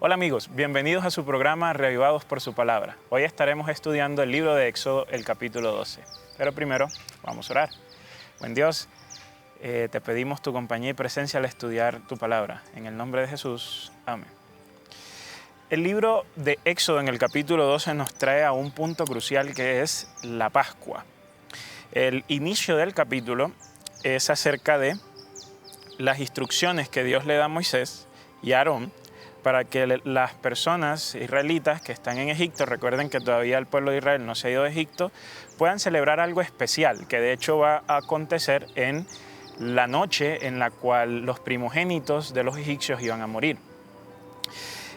Hola amigos, bienvenidos a su programa Reavivados por su Palabra. Hoy estaremos estudiando el libro de Éxodo, el capítulo 12. Pero primero vamos a orar. Buen Dios, te pedimos tu compañía y presencia al estudiar tu palabra. En el nombre de Jesús, amén. El libro de Éxodo en el capítulo 12 nos trae a un punto crucial que es la Pascua. El inicio del capítulo es acerca de las instrucciones que Dios le da a Moisés y a Aarón para que las personas israelitas que están en Egipto, recuerden que todavía el pueblo de Israel no se ha ido de Egipto, puedan celebrar algo especial, que de hecho va a acontecer en la noche en la cual los primogénitos de los egipcios iban a morir.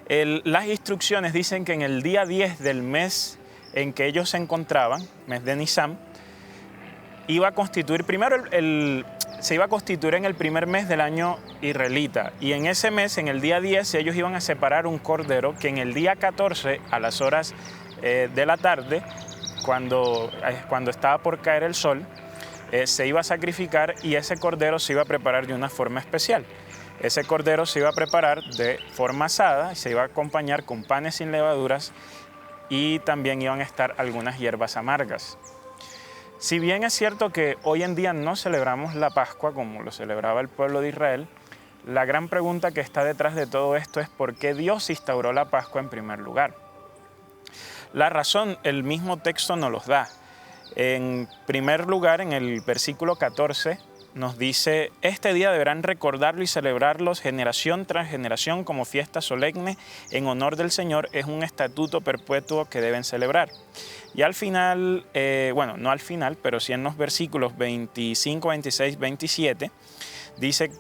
Las instrucciones dicen que en el día 10 del mes en que ellos se encontraban, mes de Nisán, iba a constituir primero se iba a constituir en el primer mes del año israelita, y en ese mes, en el día 10, ellos iban a separar un cordero que en el día 14, a las horas de la tarde, cuando estaba por caer el sol, se iba a sacrificar, y ese cordero se iba a preparar de una forma especial. Ese cordero se iba a preparar de forma asada, y se iba a acompañar con panes sin levaduras, y también iban a estar algunas hierbas amargas. Si bien es cierto que hoy en día no celebramos la Pascua como lo celebraba el pueblo de Israel, la gran pregunta que está detrás de todo esto es por qué Dios instauró la Pascua en primer lugar. La razón, el mismo texto nos los da. En primer lugar, en el versículo 14, nos dice: este día deberán recordarlo y celebrarlos generación tras generación como fiesta solemne en honor del Señor, es un estatuto perpetuo que deben celebrar. Y al final, no al final, pero sí en los versículos 25, 26, 27, dice,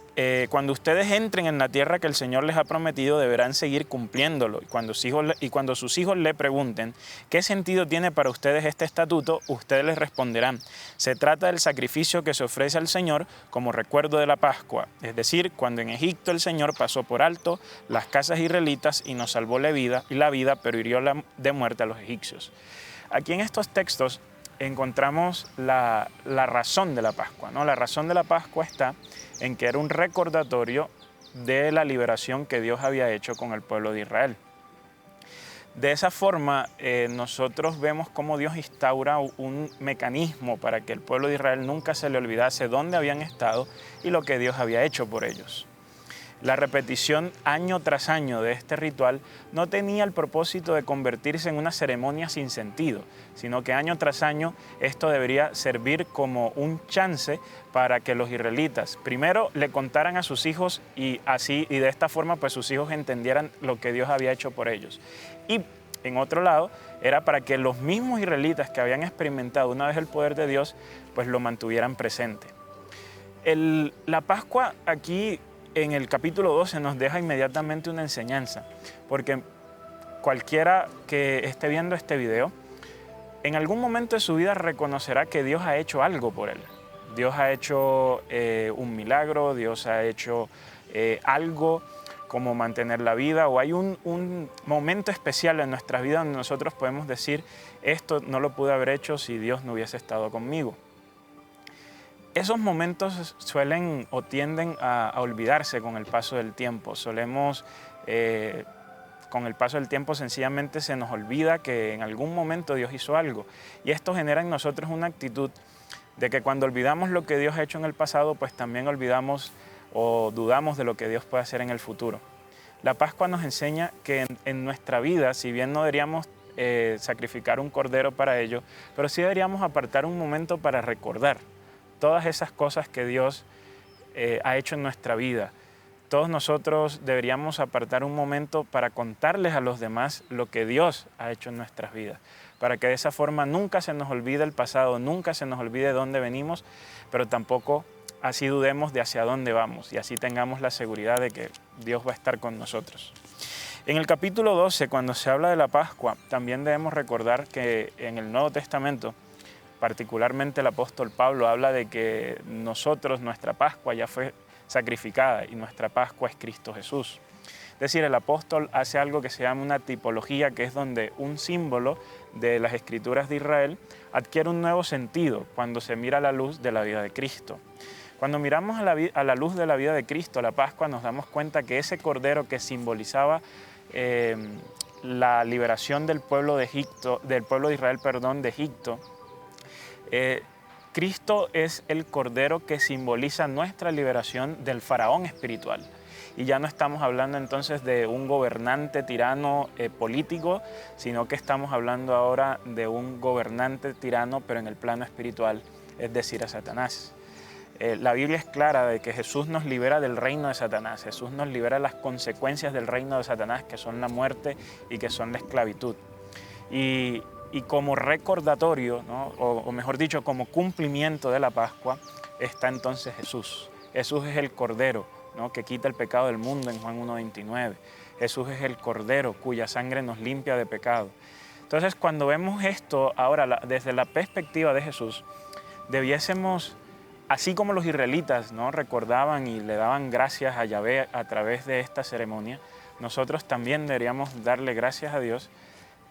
cuando ustedes entren en la tierra que el Señor les ha prometido, deberán seguir cumpliéndolo. Y cuando sus hijos le pregunten qué sentido tiene para ustedes este estatuto, ustedes les responderán: se trata del sacrificio que se ofrece al Señor como recuerdo de la Pascua, es decir, cuando en Egipto el Señor pasó por alto las casas israelitas y nos salvó la vida, pero hirió de muerte a los egipcios. Aquí en estos textos encontramos la razón de la Pascua, ¿no? La razón de la Pascua está en que era un recordatorio de la liberación que Dios había hecho con el pueblo de Israel. De esa forma, nosotros vemos cómo Dios instaura un mecanismo para que el pueblo de Israel nunca se le olvidase dónde habían estado y lo que Dios había hecho por ellos. La repetición año tras año de este ritual no tenía el propósito de convertirse en una ceremonia sin sentido, sino que año tras año esto debería servir como un chance para que los israelitas primero le contaran a sus hijos y de esta forma pues sus hijos entendieran lo que Dios había hecho por ellos. Y en otro lado era para que los mismos israelitas que habían experimentado una vez el poder de Dios pues lo mantuvieran presente. La Pascua aquí en el capítulo 12 nos deja inmediatamente una enseñanza, porque cualquiera que esté viendo este video, en algún momento de su vida reconocerá que Dios ha hecho algo por él. Dios ha hecho un milagro, Dios ha hecho algo como mantener la vida, o hay un momento especial en nuestra vida donde nosotros podemos decir: esto no lo pude haber hecho si Dios no hubiese estado conmigo. Esos momentos suelen o tienden a olvidarse con el paso del tiempo. Con el paso del tiempo sencillamente se nos olvida que en algún momento Dios hizo algo. Y esto genera en nosotros una actitud de que cuando olvidamos lo que Dios ha hecho en el pasado, pues también olvidamos o dudamos de lo que Dios puede hacer en el futuro. La Pascua nos enseña que en nuestra vida, si bien no deberíamos sacrificar un cordero para ello, pero sí deberíamos apartar un momento para recordar todas esas cosas que Dios ha hecho en nuestra vida. Todos nosotros deberíamos apartar un momento para contarles a los demás lo que Dios ha hecho en nuestras vidas, para que de esa forma nunca se nos olvide el pasado, nunca se nos olvide de dónde venimos, pero tampoco así dudemos de hacia dónde vamos, y así tengamos la seguridad de que Dios va a estar con nosotros. En el capítulo 12, cuando se habla de la Pascua, también debemos recordar que en el Nuevo Testamento, particularmente el apóstol Pablo habla de que nuestra Pascua ya fue sacrificada y nuestra Pascua es Cristo Jesús. Es decir, el apóstol hace algo que se llama una tipología, que es donde un símbolo de las Escrituras de Israel adquiere un nuevo sentido cuando se mira a la luz de la vida de Cristo. Cuando miramos a la luz de la vida de Cristo, la Pascua, nos damos cuenta que ese cordero que simbolizaba eh, la liberación del pueblo de Egipto, del pueblo de Israel, de Egipto, Cristo es el Cordero que simboliza nuestra liberación del faraón espiritual. Y ya no estamos hablando entonces de un gobernante tirano político, sino que estamos hablando ahora de un gobernante tirano, pero en el plano espiritual, es decir, a Satanás. La Biblia es clara de que Jesús nos libera del reino de Satanás. Jesús nos libera de las consecuencias del reino de Satanás, que son la muerte y que son la esclavitud. Y como recordatorio, ¿no? o mejor dicho, como cumplimiento de la Pascua, está entonces Jesús. Jesús es el Cordero, ¿no? Que quita el pecado del mundo en Juan 1:29. Jesús es el Cordero cuya sangre nos limpia de pecado. Entonces, cuando vemos esto ahora desde la perspectiva de Jesús, debiésemos, así como los israelitas, ¿no? recordaban y le daban gracias a Yahvé a través de esta ceremonia, nosotros también deberíamos darle gracias a Dios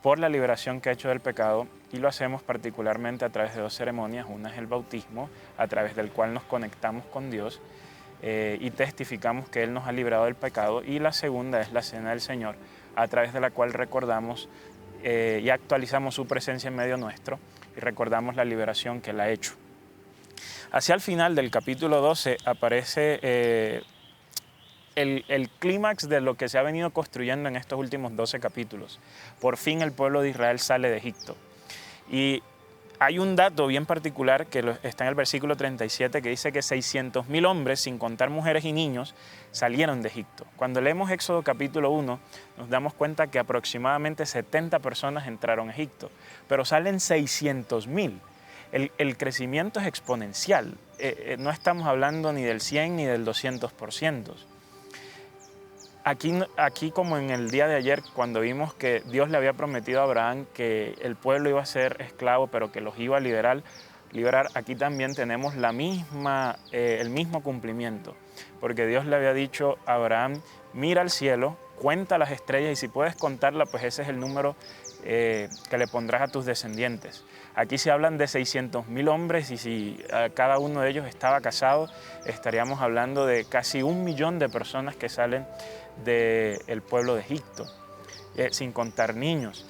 por la liberación que ha hecho del pecado, y lo hacemos particularmente a través de dos ceremonias. Una es el bautismo, a través del cual nos conectamos con Dios y testificamos que Él nos ha librado del pecado, y la segunda es la Cena del Señor, a través de la cual recordamos y actualizamos su presencia en medio nuestro y recordamos la liberación que Él ha hecho. Hacia el final del capítulo 12 aparece el clímax de lo que se ha venido construyendo en estos últimos 12 capítulos. Por fin el pueblo de Israel sale de Egipto. Y hay un dato bien particular que está en el versículo 37, que dice que 600.000 hombres, sin contar mujeres y niños, salieron de Egipto. Cuando leemos Éxodo capítulo 1, nos damos cuenta que aproximadamente 70 personas entraron a Egipto, pero salen 600.000. El crecimiento es exponencial. No estamos hablando ni del 100 ni del 200%. Aquí, como en el día de ayer, cuando vimos que Dios le había prometido a Abraham que el pueblo iba a ser esclavo, pero que los iba a liberar, aquí también tenemos el mismo cumplimiento. Porque Dios le había dicho a Abraham: mira al cielo, cuenta las estrellas, y si puedes contarla, pues ese es el número que le pondrás a tus descendientes. Aquí se hablan de 600.000 hombres, y si cada uno de ellos estaba casado, estaríamos hablando de casi 1 millón de personas que salen del pueblo de Egipto, sin contar niños.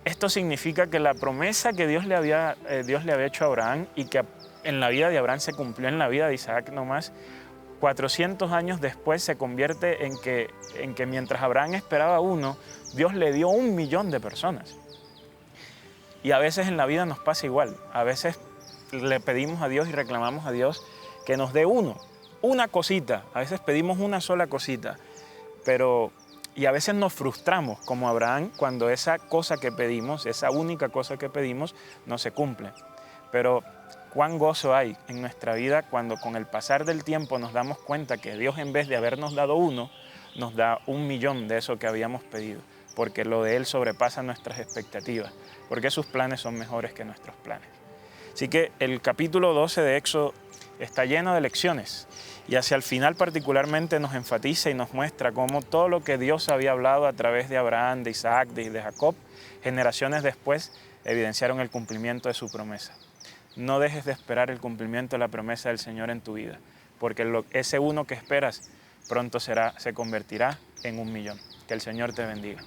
Esto significa que la promesa que Dios le había hecho a Abraham, y que en la vida de Abraham se cumplió en la vida de Isaac nomás, 400 años después se convierte en que mientras Abraham esperaba uno, Dios le dio 1 millón de personas. Y a veces en la vida nos pasa igual. A veces le pedimos a Dios y reclamamos a Dios que nos dé una cosita. A veces pedimos una sola cosita. Y a veces nos frustramos, como Abraham, cuando esa cosa que pedimos, esa única cosa que pedimos, no se cumple. Pero cuán gozo hay en nuestra vida cuando con el pasar del tiempo nos damos cuenta que Dios, en vez de habernos dado uno, nos da 1 millón de eso que habíamos pedido, porque lo de Él sobrepasa nuestras expectativas, porque sus planes son mejores que nuestros planes. Así que el capítulo 12 de Éxodo está lleno de lecciones, y hacia el final particularmente nos enfatiza y nos muestra cómo todo lo que Dios había hablado a través de Abraham, de Isaac y de Jacob, generaciones después evidenciaron el cumplimiento de su promesa. No dejes de esperar el cumplimiento de la promesa del Señor en tu vida, porque ese uno que esperas pronto se convertirá en 1 millón. Que el Señor te bendiga.